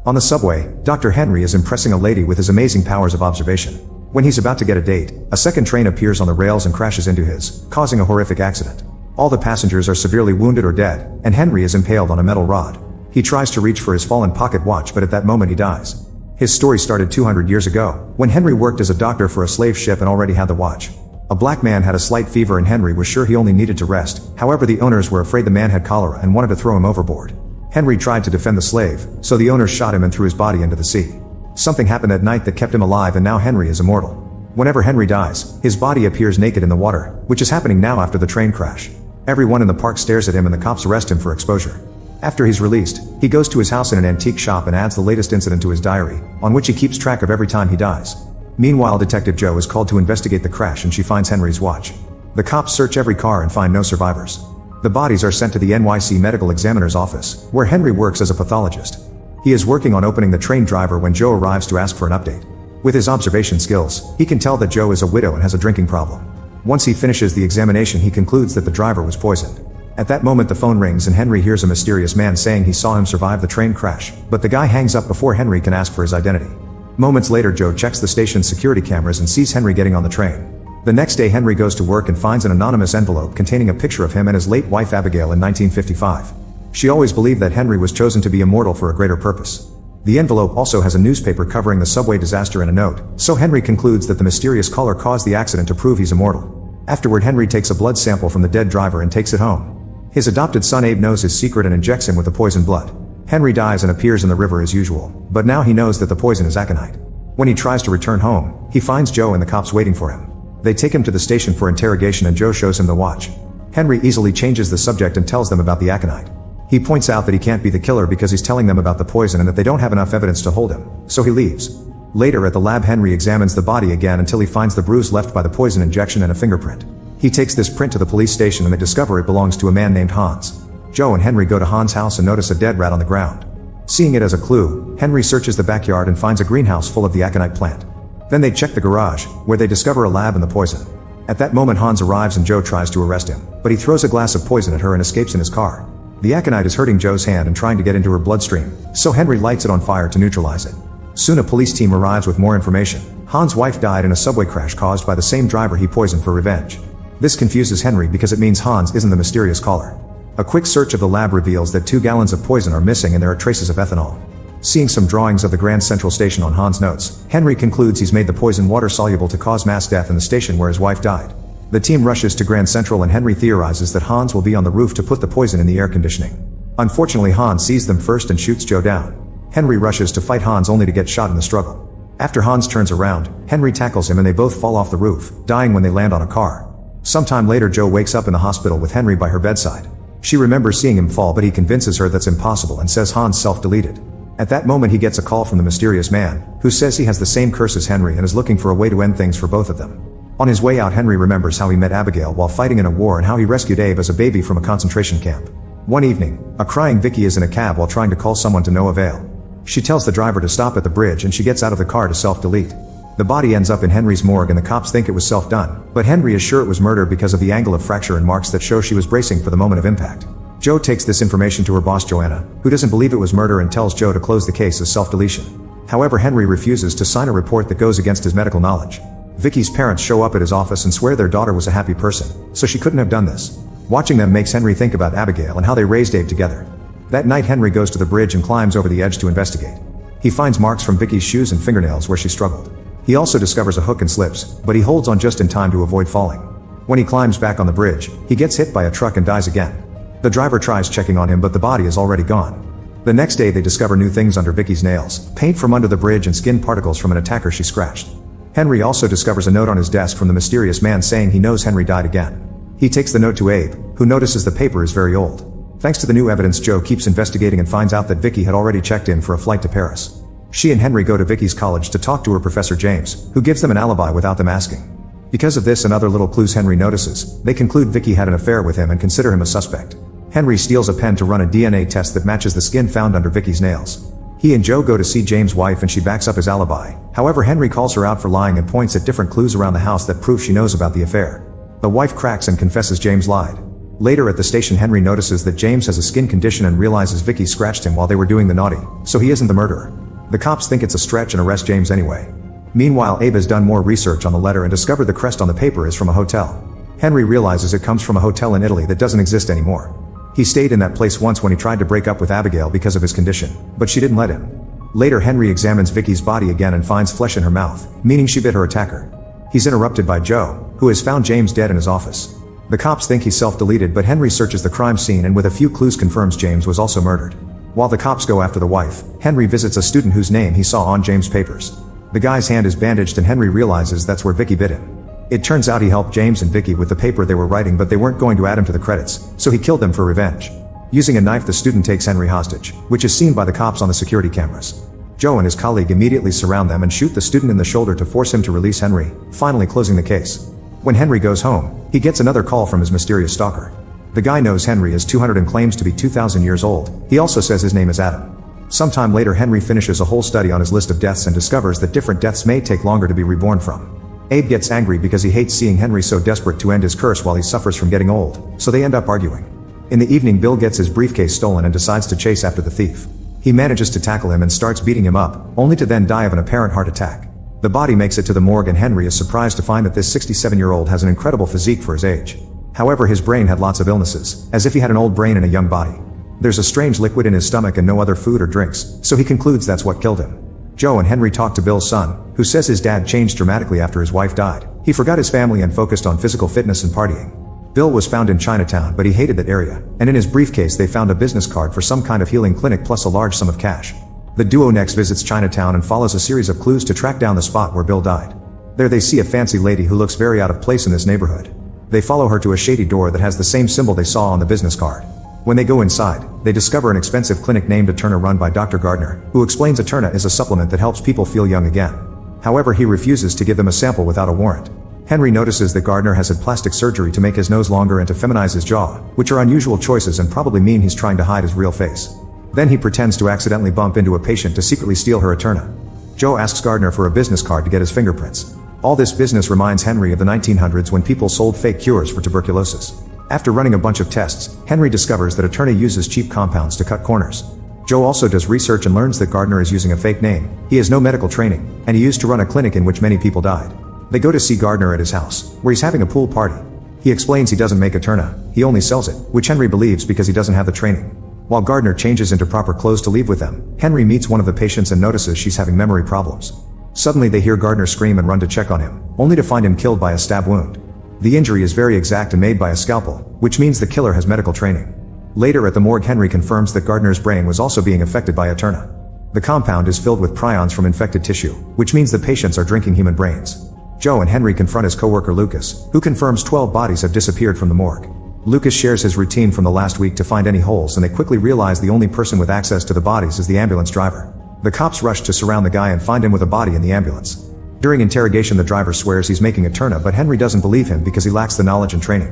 On the subway, Dr. Henry is impressing a lady with his amazing powers of observation. When he's about to get a date, a second train appears on the rails and crashes into his, causing a horrific accident. All the passengers are severely wounded or dead, and Henry is impaled on a metal rod. He tries to reach for his fallen pocket watch, but at that moment he dies. His story started 200 years ago, when Henry worked as a doctor for a slave ship and already had the watch. A black man had a slight fever and Henry was sure he only needed to rest. However, the owners were afraid the man had cholera and wanted to throw him overboard. Henry tried to defend the slave, so the owners shot him and threw his body into the sea. Something happened that night that kept him alive, and now Henry is immortal. Whenever Henry dies, his body appears naked in the water, which is happening now after the train crash. Everyone in the park stares at him and the cops arrest him for exposure. After he's released, he goes to his house in an antique shop and adds the latest incident to his diary, on which he keeps track of every time he dies. Meanwhile, Detective Jo is called to investigate the crash and she finds Henry's watch. The cops search every car and find no survivors. The bodies are sent to the NYC medical examiner's office, where Henry works as a pathologist. He is working on opening the train driver when Jo arrives to ask for an update. With his observation skills, he can tell that Jo is a widow and has a drinking problem. Once he finishes the examination, he concludes that the driver was poisoned. At that moment the phone rings and Henry hears a mysterious man saying he saw him survive the train crash, but the guy hangs up before Henry can ask for his identity. Moments later, Jo checks the station's security cameras and sees Henry getting on the train. The next day Henry goes to work and finds an anonymous envelope containing a picture of him and his late wife Abigail in 1955. She always believed that Henry was chosen to be immortal for a greater purpose. The envelope also has a newspaper covering the subway disaster and a note, so Henry concludes that the mysterious caller caused the accident to prove he's immortal. Afterward, Henry takes a blood sample from the dead driver and takes it home. His adopted son Abe knows his secret and injects him with the poisoned blood. Henry dies and appears in the river as usual, but now he knows that the poison is aconite. When he tries to return home, he finds Jo and the cops waiting for him. They take him to the station for interrogation and Jo shows him the watch. Henry easily changes the subject and tells them about the aconite. He points out that he can't be the killer because he's telling them about the poison and that they don't have enough evidence to hold him, so he leaves. Later at the lab, Henry examines the body again until he finds the bruise left by the poison injection and a fingerprint. He takes this print to the police station and they discover it belongs to a man named Hans. Jo and Henry go to Hans' house and notice a dead rat on the ground. Seeing it as a clue, Henry searches the backyard and finds a greenhouse full of the aconite plant. Then they check the garage, where they discover a lab and the poison. At that moment Hans arrives and Jo tries to arrest him, but he throws a glass of poison at her and escapes in his car. The aconite is hurting Jo's hand and trying to get into her bloodstream, so Henry lights it on fire to neutralize it. Soon a police team arrives with more information. Hans' wife died in a subway crash caused by the same driver he poisoned for revenge. This confuses Henry because it means Hans isn't the mysterious caller. A quick search of the lab reveals that 2 gallons of poison are missing and there are traces of ethanol. Seeing some drawings of the Grand Central Station on Hans' notes, Henry concludes he's made the poison water soluble to cause mass death in the station where his wife died. The team rushes to Grand Central and Henry theorizes that Hans will be on the roof to put the poison in the air conditioning. Unfortunately, Hans sees them first and shoots Jo down. Henry rushes to fight Hans only to get shot in the struggle. After Hans turns around, Henry tackles him and they both fall off the roof, dying when they land on a car. Sometime later, Jo wakes up in the hospital with Henry by her bedside. She remembers seeing him fall, but he convinces her that's impossible and says Hans self-deleted. At that moment he gets a call from the mysterious man, who says he has the same curse as Henry and is looking for a way to end things for both of them. On his way out, Henry remembers how he met Abigail while fighting in a war and how he rescued Abe as a baby from a concentration camp. One evening, a crying Vicky is in a cab while trying to call someone to no avail. She tells the driver to stop at the bridge and she gets out of the car to self-delete. The body ends up in Henry's morgue and the cops think it was self-done, but Henry is sure it was murder because of the angle of fracture and marks that show she was bracing for the moment of impact. Jo takes this information to her boss Joanna, who doesn't believe it was murder and tells Jo to close the case as self-deletion. However, Henry refuses to sign a report that goes against his medical knowledge. Vicky's parents show up at his office and swear their daughter was a happy person, so she couldn't have done this. Watching them makes Henry think about Abigail and how they raised Abe together. That night Henry goes to the bridge and climbs over the edge to investigate. He finds marks from Vicky's shoes and fingernails where she struggled. He also discovers a hook and slips, but he holds on just in time to avoid falling. When he climbs back on the bridge, he gets hit by a truck and dies again. The driver tries checking on him, but the body is already gone. The next day they discover new things under Vicky's nails, paint from under the bridge and skin particles from an attacker she scratched. Henry also discovers a note on his desk from the mysterious man saying he knows Henry died again. He takes the note to Abe, who notices the paper is very old. Thanks to the new evidence, Jo keeps investigating and finds out that Vicky had already checked in for a flight to Paris. She and Henry go to Vicky's college to talk to her Professor James, who gives them an alibi without them asking. Because of this and other little clues Henry notices, they conclude Vicky had an affair with him and consider him a suspect. Henry steals a pen to run a DNA test that matches the skin found under Vicky's nails. He and Jo go to see James' wife and she backs up his alibi. However, Henry calls her out for lying and points at different clues around the house that prove she knows about the affair. The wife cracks and confesses James lied. Later at the station, Henry notices that James has a skin condition and realizes Vicky scratched him while they were doing the naughty, so he isn't the murderer. The cops think it's a stretch and arrest James anyway. Meanwhile, Abe has done more research on the letter and discovered the crest on the paper is from a hotel. Henry realizes it comes from a hotel in Italy that doesn't exist anymore. He stayed in that place once when he tried to break up with Abigail because of his condition, but she didn't let him. Later, Henry examines Vicky's body again and finds flesh in her mouth, meaning she bit her attacker. He's interrupted by Joe, who has found James dead in his office. The cops think he's self-deleted, but Henry searches the crime scene and with a few clues confirms James was also murdered. While the cops go after the wife, Henry visits a student whose name he saw on James' papers. The guy's hand is bandaged and Henry realizes that's where Vicky bit him. It turns out he helped James and Vicky with the paper they were writing, but they weren't going to add him to the credits, so he killed them for revenge. Using a knife, the student takes Henry hostage, which is seen by the cops on the security cameras. Joe and his colleague immediately surround them and shoot the student in the shoulder to force him to release Henry, finally closing the case. When Henry goes home, he gets another call from his mysterious stalker. The guy knows Henry is 200 and claims to be 2,000 years old. He also says his name is Adam. Sometime later, Henry finishes a whole study on his list of deaths and discovers that different deaths may take longer to be reborn from. Abe gets angry because he hates seeing Henry so desperate to end his curse while he suffers from getting old, so they end up arguing. In the evening, Bill gets his briefcase stolen and decides to chase after the thief. He manages to tackle him and starts beating him up, only to then die of an apparent heart attack. The body makes it to the morgue and Henry is surprised to find that this 67-year-old has an incredible physique for his age. However, his brain had lots of illnesses, as if he had an old brain in a young body. There's a strange liquid in his stomach and no other food or drinks, so he concludes that's what killed him. Joe and Henry talk to Bill's son, who says his dad changed dramatically after his wife died. He forgot his family and focused on physical fitness and partying. Bill was found in Chinatown, but he hated that area, and in his briefcase they found a business card for some kind of healing clinic plus a large sum of cash. The duo next visits Chinatown and follows a series of clues to track down the spot where Bill died. There they see a fancy lady who looks very out of place in this neighborhood. They follow her to a shady door that has the same symbol they saw on the business card. When they go inside, they discover an expensive clinic named Eterna run by Dr. Gardner, who explains Eterna is a supplement that helps people feel young again. However, he refuses to give them a sample without a warrant. Henry notices that Gardner has had plastic surgery to make his nose longer and to feminize his jaw, which are unusual choices and probably mean he's trying to hide his real face. Then he pretends to accidentally bump into a patient to secretly steal her Eterna. Joe asks Gardner for a business card to get his fingerprints. All this business reminds Henry of the 1900s when people sold fake cures for tuberculosis. After running a bunch of tests, Henry discovers that Eterna uses cheap compounds to cut corners. Joe also does research and learns that Gardner is using a fake name. He has no medical training, and he used to run a clinic in which many people died. They go to see Gardner at his house, where he's having a pool party. He explains he doesn't make Eterna, he only sells it, which Henry believes because he doesn't have the training. While Gardner changes into proper clothes to leave with them, Henry meets one of the patients and notices she's having memory problems. Suddenly they hear Gardner scream and run to check on him, only to find him killed by a stab wound. The injury is very exact and made by a scalpel, which means the killer has medical training. Later at the morgue, Henry confirms that Gardner's brain was also being affected by Eterna. The compound is filled with prions from infected tissue, which means the patients are drinking human brains. Joe and Henry confront his co-worker Lucas, who confirms 12 bodies have disappeared from the morgue. Lucas shares his routine from the last week to find any holes, and they quickly realize the only person with access to the bodies is the ambulance driver. The cops rush to surround the guy and find him with a body in the ambulance. During interrogation, the driver swears he's making Eterna, but Henry doesn't believe him because he lacks the knowledge and training.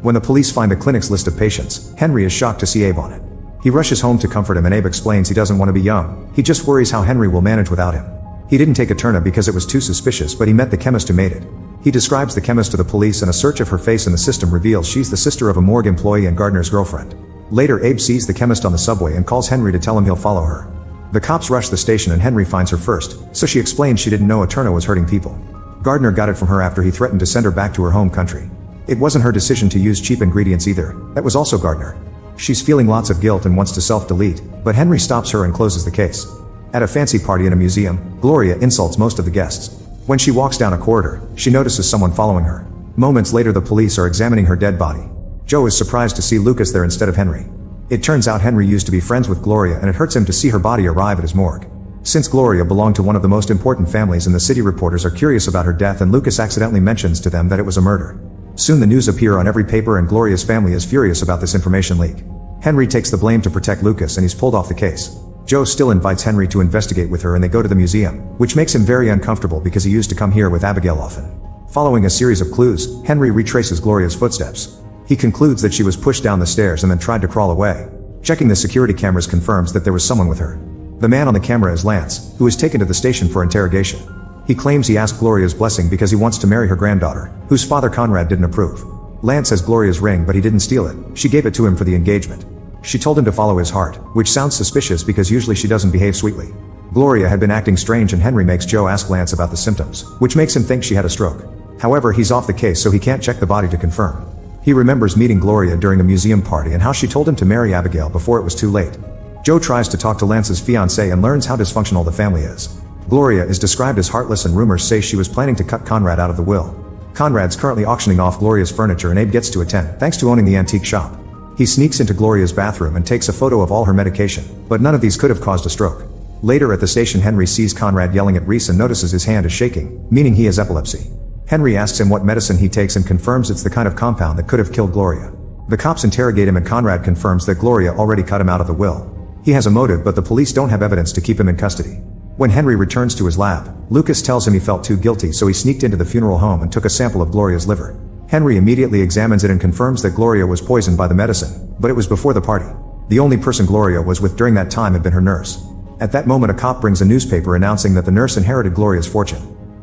When the police find the clinic's list of patients, Henry is shocked to see Abe on it. He rushes home to comfort him and Abe explains he doesn't want to be young, he just worries how Henry will manage without him. He didn't take Eterna because it was too suspicious, but he met the chemist who made it. He describes the chemist to the police and a search of her face in the system reveals she's the sister of a morgue employee and Gardner's girlfriend. Later, Abe sees the chemist on the subway and calls Henry to tell him he'll follow her. The cops rush the station and Henry finds her first, so she explains she didn't know Eterna was hurting people. Gardner got it from her after he threatened to send her back to her home country. It wasn't her decision to use cheap ingredients either, that was also Gardner. She's feeling lots of guilt and wants to self-delete, but Henry stops her and closes the case. At a fancy party in a museum, Gloria insults most of the guests. When she walks down a corridor, she notices someone following her. Moments later, the police are examining her dead body. Joe is surprised to see Lucas there instead of Henry. It turns out Henry used to be friends with Gloria and it hurts him to see her body arrive at his morgue. Since Gloria belonged to one of the most important families in the city, reporters are curious about her death and Lucas accidentally mentions to them that it was a murder. Soon the news appear on every paper and Gloria's family is furious about this information leak. Henry takes the blame to protect Lucas and he's pulled off the case. Joe still invites Henry to investigate with her and they go to the museum, which makes him very uncomfortable because he used to come here with Abigail often. Following a series of clues, Henry retraces Gloria's footsteps. He concludes that she was pushed down the stairs and then tried to crawl away. Checking the security cameras confirms that there was someone with her. The man on the camera is Lance, who is taken to the station for interrogation. He claims he asked Gloria's blessing because he wants to marry her granddaughter, whose father Conrad didn't approve. Lance has Gloria's ring, but he didn't steal it. She gave it to him for the engagement. She told him to follow his heart, which sounds suspicious because usually she doesn't behave sweetly. Gloria had been acting strange and Henry makes Joe ask Lance about the symptoms, which makes him think she had a stroke. However, he's off the case so he can't check the body to confirm. He remembers meeting Gloria during a museum party and how she told him to marry Abigail before it was too late. Joe tries to talk to Lance's fiancée and learns how dysfunctional the family is. Gloria is described as heartless and rumors say she was planning to cut Conrad out of the will. Conrad's currently auctioning off Gloria's furniture and Abe gets to attend, thanks to owning the antique shop. He sneaks into Gloria's bathroom and takes a photo of all her medication, but none of these could have caused a stroke. Later at the station, Henry sees Conrad yelling at Reese and notices his hand is shaking, meaning he has epilepsy. Henry asks him what medicine he takes and confirms it's the kind of compound that could have killed Gloria. The cops interrogate him and Conrad confirms that Gloria already cut him out of the will. He has a motive, but the police don't have evidence to keep him in custody. When Henry returns to his lab, Lucas tells him he felt too guilty, so he sneaked into the funeral home and took a sample of Gloria's liver. Henry immediately examines it and confirms that Gloria was poisoned by the medicine, but it was before the party. The only person Gloria was with during that time had been her nurse. At that moment, a cop brings a newspaper announcing that the nurse inherited Gloria's fortune.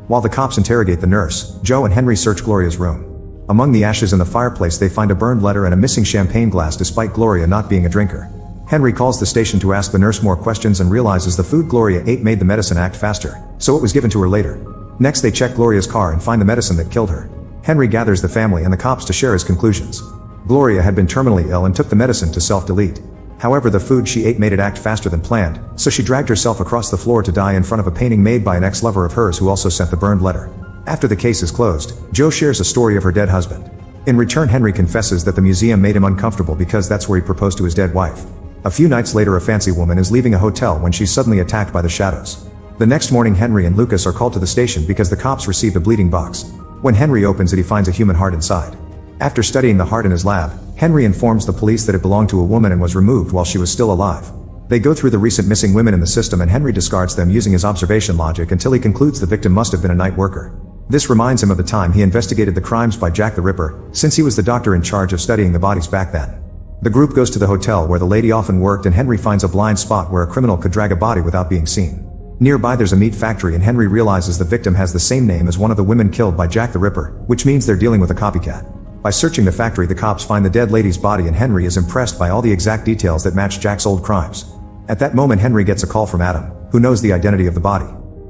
While the cops interrogate the nurse, Joe and Henry search Gloria's room. Among the ashes in the fireplace, they find a burned letter and a missing champagne glass despite Gloria not being a drinker. Henry calls the station to ask the nurse more questions and realizes the food Gloria ate made the medicine act faster, so it was given to her later. Next, they check Gloria's car and find the medicine that killed her. Henry gathers the family and the cops to share his conclusions. Gloria had been terminally ill and took the medicine to self-delete. However, the food she ate made it act faster than planned, so she dragged herself across the floor to die in front of a painting made by an ex-lover of hers who also sent the burned letter. After the case is closed, Joe shares a story of her dead husband. In return, Henry confesses that the museum made him uncomfortable because that's where he proposed to his dead wife. A few nights later, a fancy woman is leaving a hotel when she's suddenly attacked by the shadows. The next morning, Henry and Lucas are called to the station because the cops received a bleeding box. When Henry opens it, he finds a human heart inside. After studying the heart in his lab, Henry informs the police that it belonged to a woman and was removed while she was still alive. They go through the recent missing women in the system and Henry discards them using his observation logic until he concludes the victim must have been a night worker. This reminds him of the time he investigated the crimes by Jack the Ripper, since he was the doctor in charge of studying the bodies back then. The group goes to the hotel where the lady often worked and Henry finds a blind spot where a criminal could drag a body without being seen. Nearby there's a meat factory and Henry realizes the victim has the same name as one of the women killed by Jack the Ripper, which means they're dealing with a copycat. By searching the factory, the cops find the dead lady's body and Henry is impressed by all the exact details that match Jack's old crimes. At that moment, Henry gets a call from Adam, who knows the identity of the body.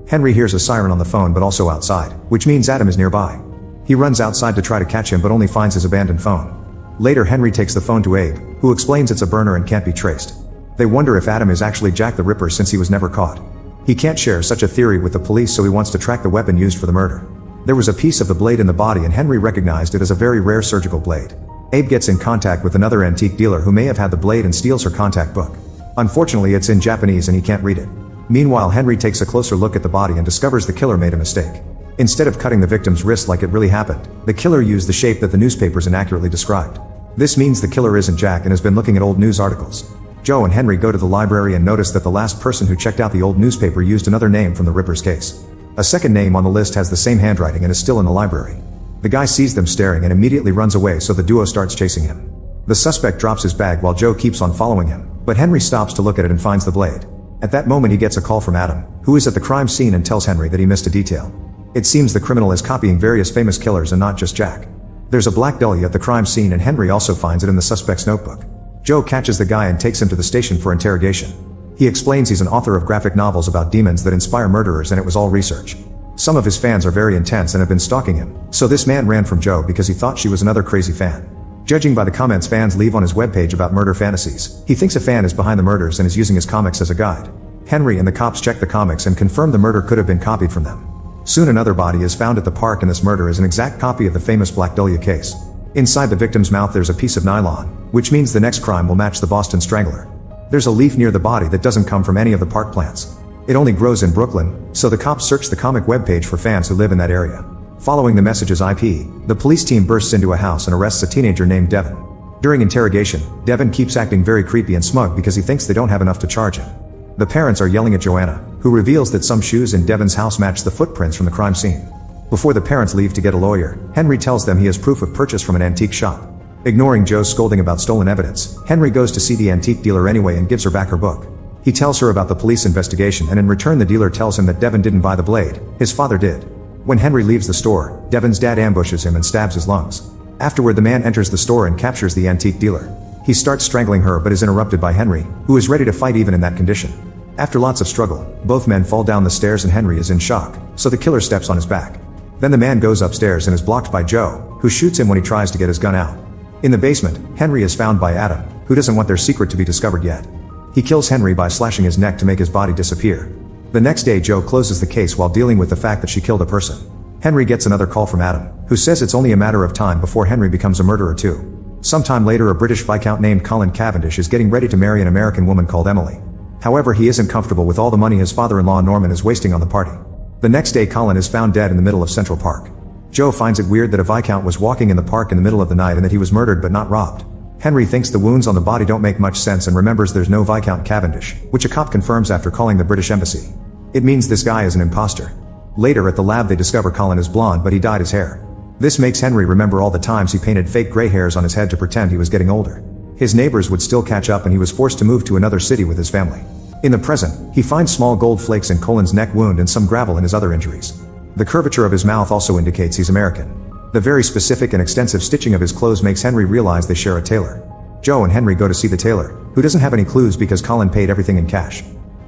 Henry hears a siren on the phone but also outside, which means Adam is nearby. He runs outside to try to catch him but only finds his abandoned phone. Later, Henry takes the phone to Abe, who explains it's a burner and can't be traced. They wonder if Adam is actually Jack the Ripper since he was never caught. He can't share such a theory with the police, so he wants to track the weapon used for the murder. There was a piece of the blade in the body and Henry recognized it as a very rare surgical blade. Abe gets in contact with another antique dealer who may have had the blade and steals her contact book. Unfortunately, it's in Japanese and he can't read it. Meanwhile, Henry takes a closer look at the body and discovers the killer made a mistake. Instead of cutting the victim's wrist like it really happened, the killer used the shape that the newspapers inaccurately described. This means the killer isn't Jack and has been looking at old news articles. Joe and Henry go to the library and notice that the last person who checked out the old newspaper used another name from the Ripper's case. A second name on the list has the same handwriting and is still in the library. The guy sees them staring and immediately runs away, so the duo starts chasing him. The suspect drops his bag while Joe keeps on following him, but Henry stops to look at it and finds the blade. At that moment, he gets a call from Adam, who is at the crime scene and tells Henry that he missed a detail. It seems the criminal is copying various famous killers and not just Jack. There's a black dahlia at the crime scene and Henry also finds it in the suspect's notebook. Joe catches the guy and takes him to the station for interrogation. He explains he's an author of graphic novels about demons that inspire murderers and it was all research. Some of his fans are very intense and have been stalking him, so this man ran from Joe because he thought she was another crazy fan. Judging by the comments fans leave on his webpage about murder fantasies, he thinks a fan is behind the murders and is using his comics as a guide. Henry and the cops check the comics and confirm the murder could have been copied from them. Soon another body is found at the park and this murder is an exact copy of the famous Black Dahlia case. Inside the victim's mouth there's a piece of nylon, which means the next crime will match the Boston Strangler. There's a leaf near the body that doesn't come from any of the park plants. It only grows in Brooklyn, so the cops search the comic webpage for fans who live in that area. Following the message's IP, the police team bursts into a house and arrests a teenager named Devin. During interrogation, Devin keeps acting very creepy and smug because he thinks they don't have enough to charge him. The parents are yelling at Joanna, who reveals that some shoes in Devin's house match the footprints from the crime scene. Before the parents leave to get a lawyer, Henry tells them he has proof of purchase from an antique shop. Ignoring Joe's scolding about stolen evidence, Henry goes to see the antique dealer anyway and gives her back her book. He tells her about the police investigation and in return the dealer tells him that Devin didn't buy the blade, his father did. When Henry leaves the store, Devin's dad ambushes him and stabs his lungs. Afterward, the man enters the store and captures the antique dealer. He starts strangling her but is interrupted by Henry, who is ready to fight even in that condition. After lots of struggle, both men fall down the stairs and Henry is in shock, so the killer steps on his back. Then the man goes upstairs and is blocked by Joe, who shoots him when he tries to get his gun out. In the basement, Henry is found by Adam, who doesn't want their secret to be discovered yet. He kills Henry by slashing his neck to make his body disappear. The next day, Joe closes the case while dealing with the fact that she killed a person. Henry gets another call from Adam, who says it's only a matter of time before Henry becomes a murderer too. Sometime later, a British Viscount named Colin Cavendish is getting ready to marry an American woman called Emily. However, he isn't comfortable with all the money his father-in-law Norman is wasting on the party. The next day, Colin is found dead in the middle of Central Park. Joe finds it weird that a Viscount was walking in the park in the middle of the night and that he was murdered but not robbed. Henry thinks the wounds on the body don't make much sense and remembers there's no Viscount Cavendish, which a cop confirms after calling the British Embassy. It means this guy is an imposter. Later at the lab, they discover Colin is blonde but he dyed his hair. This makes Henry remember all the times he painted fake gray hairs on his head to pretend he was getting older. His neighbors would still catch up and he was forced to move to another city with his family. In the present, he finds small gold flakes in Colin's neck wound and some gravel in his other injuries. The curvature of his mouth also indicates he's American. The very specific and extensive stitching of his clothes makes Henry realize they share a tailor. Joe and Henry go to see the tailor, who doesn't have any clues because Colin paid everything in cash.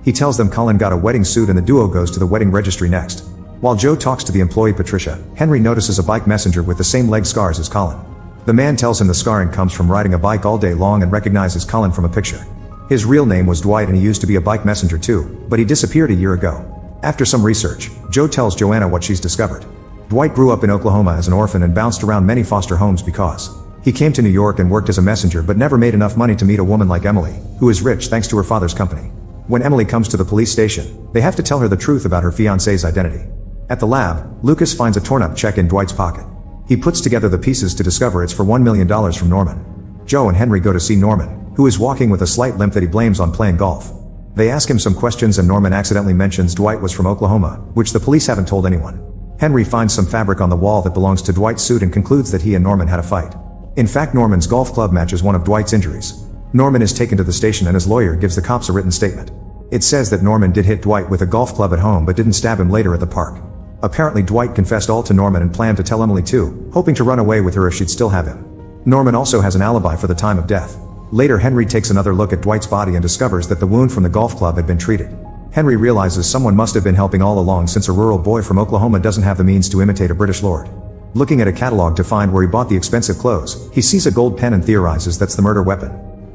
He tells them Colin got a wedding suit and the duo goes to the wedding registry next. While Joe talks to the employee Patricia, Henry notices a bike messenger with the same leg scars as Colin. The man tells him the scarring comes from riding a bike all day long and recognizes Colin from a picture. His real name was Dwight and he used to be a bike messenger too, but he disappeared a year ago. After some research, Joe tells Joanna what she's discovered. Dwight grew up in Oklahoma as an orphan and bounced around many foster homes because he came to New York and worked as a messenger but never made enough money to meet a woman like Emily, who is rich thanks to her father's company. When Emily comes to the police station, they have to tell her the truth about her fiancé's identity. At the lab, Lucas finds a torn-up check in Dwight's pocket. He puts together the pieces to discover it's for $1 million from Norman. Joe and Henry go to see Norman, who is walking with a slight limp that he blames on playing golf. They ask him some questions and Norman accidentally mentions Dwight was from Oklahoma, which the police haven't told anyone. Henry finds some fabric on the wall that belongs to Dwight's suit and concludes that he and Norman had a fight. In fact, Norman's golf club matches one of Dwight's injuries. Norman is taken to the station and his lawyer gives the cops a written statement. It says that Norman did hit Dwight with a golf club at home but didn't stab him later at the park. Apparently Dwight confessed all to Norman and planned to tell Emily too, hoping to run away with her if she'd still have him. Norman also has an alibi for the time of death. Later, Henry takes another look at Dwight's body and discovers that the wound from the golf club had been treated. Henry realizes someone must have been helping all along since a rural boy from Oklahoma doesn't have the means to imitate a British lord. Looking at a catalog to find where he bought the expensive clothes, he sees a gold pen and theorizes that's the murder weapon.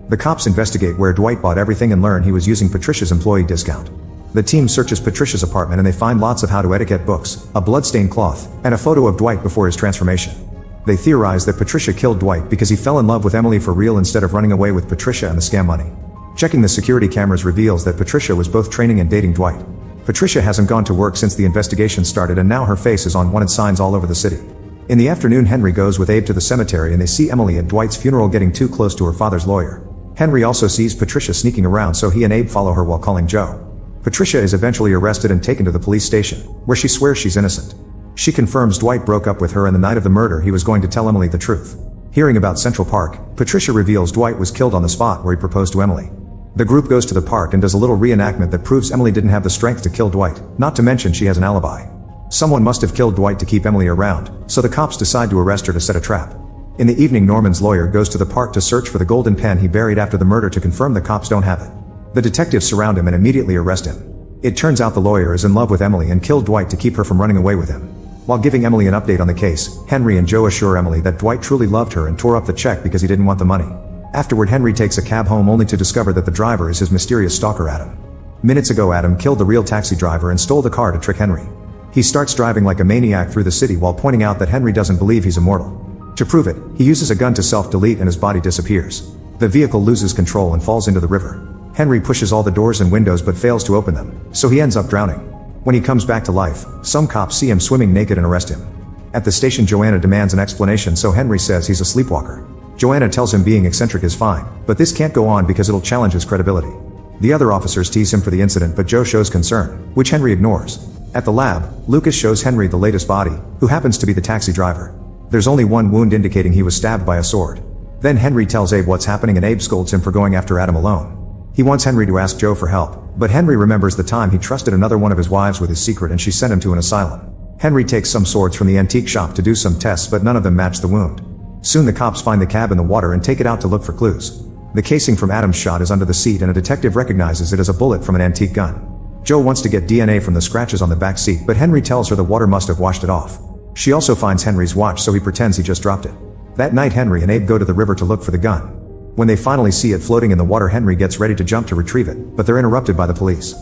The cops investigate where Dwight bought everything and learn he was using Patricia's employee discount. The team searches Patricia's apartment and they find lots of how-to etiquette books, a bloodstained cloth, and a photo of Dwight before his transformation. They theorize that Patricia killed Dwight because he fell in love with Emily for real instead of running away with Patricia and the scam money. Checking the security cameras reveals that Patricia was both training and dating Dwight. Patricia hasn't gone to work since the investigation started and now her face is on wanted signs all over the city. In the afternoon, Henry goes with Abe to the cemetery and they see Emily at Dwight's funeral getting too close to her father's lawyer. Henry also sees Patricia sneaking around, so he and Abe follow her while calling Joe. Patricia is eventually arrested and taken to the police station, where she swears she's innocent. She confirms Dwight broke up with her and the night of the murder he was going to tell Emily the truth. Hearing about Central Park, Patricia reveals Dwight was killed on the spot where he proposed to Emily. The group goes to the park and does a little reenactment that proves Emily didn't have the strength to kill Dwight, not to mention she has an alibi. Someone must have killed Dwight to keep Emily around, so the cops decide to arrest her to set a trap. In the evening, Norman's lawyer goes to the park to search for the golden pen he buried after the murder to confirm the cops don't have it. The detectives surround him and immediately arrest him. It turns out the lawyer is in love with Emily and killed Dwight to keep her from running away with him. While giving Emily an update on the case, Henry and Joe assure Emily that Dwight truly loved her and tore up the check because he didn't want the money. Afterward, Henry takes a cab home only to discover that the driver is his mysterious stalker Adam. Minutes ago, Adam killed the real taxi driver and stole the car to trick Henry. He starts driving like a maniac through the city while pointing out that Henry doesn't believe he's immortal. To prove it, he uses a gun to self-delete and his body disappears. The vehicle loses control and falls into the river. Henry pushes all the doors and windows but fails to open them, so he ends up drowning. When he comes back to life, some cops see him swimming naked and arrest him. At the station, Joanna demands an explanation, so Henry says he's a sleepwalker. Joanna tells him being eccentric is fine, but this can't go on because it'll challenge his credibility. The other officers tease him for the incident, but Joe shows concern, which Henry ignores. At the lab, Lucas shows Henry the latest body, who happens to be the taxi driver. There's only one wound indicating he was stabbed by a sword. Then Henry tells Abe what's happening and Abe scolds him for going after Adam alone. He wants Henry to ask Joe for help, but Henry remembers the time he trusted another one of his wives with his secret and she sent him to an asylum. Henry takes some swords from the antique shop to do some tests, but none of them match the wound. Soon the cops find the cab in the water and take it out to look for clues. The casing from Adam's shot is under the seat and a detective recognizes it as a bullet from an antique gun. Jo wants to get DNA from the scratches on the back seat, but Henry tells her the water must have washed it off. She also finds Henry's watch, so he pretends he just dropped it. That night Henry and Abe go to the river to look for the gun. When they finally see it floating in the water, Henry gets ready to jump to retrieve it, but they're interrupted by the police.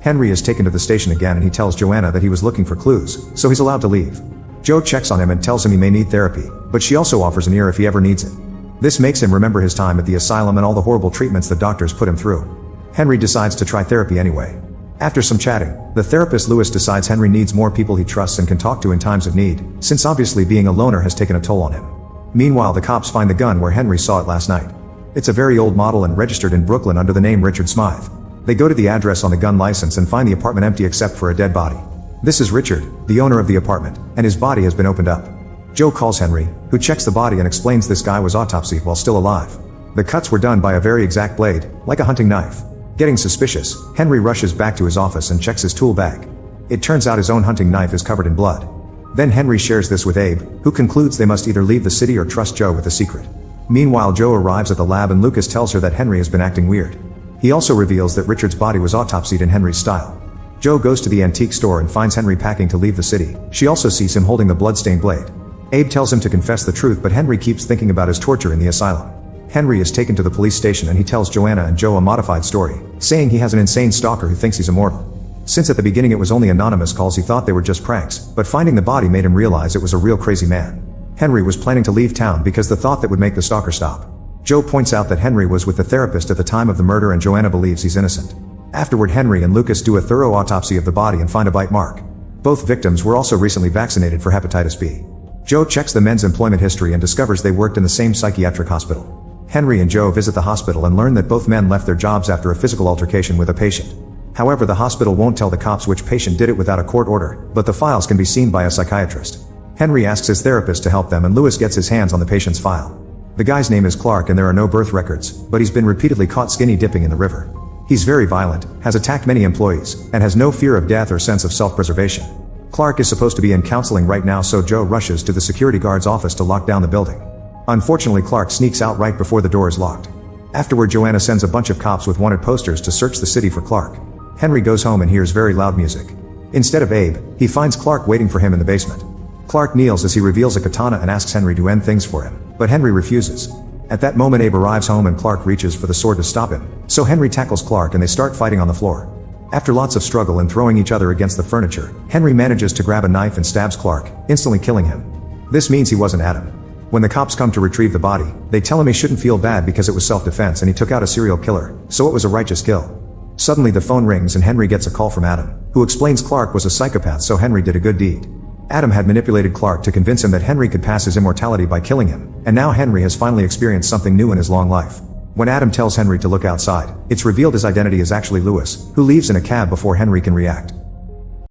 Henry is taken to the station again and he tells Joanna that he was looking for clues, so he's allowed to leave. Jo checks on him and tells him he may need therapy, but she also offers an ear if he ever needs it. This makes him remember his time at the asylum and all the horrible treatments the doctors put him through. Henry decides to try therapy anyway. After some chatting, the therapist Lewis decides Henry needs more people he trusts and can talk to in times of need, since obviously being a loner has taken a toll on him. Meanwhile, the cops find the gun where Henry saw it last night. It's a very old model and registered in Brooklyn under the name Richard Smythe. They go to the address on the gun license and find the apartment empty except for a dead body. This is Richard, the owner of the apartment, and his body has been opened up. Jo calls Henry, who checks the body and explains this guy was autopsied while still alive. The cuts were done by a very exact blade, like a hunting knife. Getting suspicious, Henry rushes back to his office and checks his tool bag. It turns out his own hunting knife is covered in blood. Then Henry shares this with Abe, who concludes they must either leave the city or trust Jo with the secret. Meanwhile, Jo arrives at the lab and Lucas tells her that Henry has been acting weird. He also reveals that Richard's body was autopsied in Henry's style. Jo goes to the antique store and finds Henry packing to leave the city. She also sees him holding the bloodstained blade. Abe tells him to confess the truth, but Henry keeps thinking about his torture in the asylum. Henry is taken to the police station and he tells Joanna and Jo a modified story, saying he has an insane stalker who thinks he's immortal. Since at the beginning it was only anonymous calls, he thought they were just pranks, but finding the body made him realize it was a real crazy man. Henry was planning to leave town because the thought that would make the stalker stop. Jo points out that Henry was with the therapist at the time of the murder and Joanna believes he's innocent. Afterward, Henry and Lucas do a thorough autopsy of the body and find a bite mark. Both victims were also recently vaccinated for hepatitis B. Jo checks the men's employment history and discovers they worked in the same psychiatric hospital. Henry and Jo visit the hospital and learn that both men left their jobs after a physical altercation with a patient. However, the hospital won't tell the cops which patient did it without a court order, but the files can be seen by a psychiatrist. Henry asks his therapist to help them and Lewis gets his hands on the patient's file. The guy's name is Clark and there are no birth records, but he's been repeatedly caught skinny dipping in the river. He's very violent, has attacked many employees, and has no fear of death or sense of self-preservation. Clark is supposed to be in counseling right now, so Jo rushes to the security guard's office to lock down the building. Unfortunately, Clark sneaks out right before the door is locked. Afterward, Joanna sends a bunch of cops with wanted posters to search the city for Clark. Henry goes home and hears very loud music. Instead of Abe, he finds Clark waiting for him in the basement. Clark kneels as he reveals a katana and asks Henry to end things for him, but Henry refuses. At that moment, Abe arrives home and Clark reaches for the sword to stop him, so Henry tackles Clark and they start fighting on the floor. After lots of struggle and throwing each other against the furniture, Henry manages to grab a knife and stabs Clark, instantly killing him. This means he wasn't Adam. When the cops come to retrieve the body, they tell him he shouldn't feel bad because it was self-defense and he took out a serial killer, so it was a righteous kill. Suddenly the phone rings and Henry gets a call from Adam, who explains Clark was a psychopath, so Henry did a good deed. Adam had manipulated Clark to convince him that Henry could pass his immortality by killing him, and now Henry has finally experienced something new in his long life. When Adam tells Henry to look outside, it's revealed his identity is actually Lewis, who leaves in a cab before Henry can react.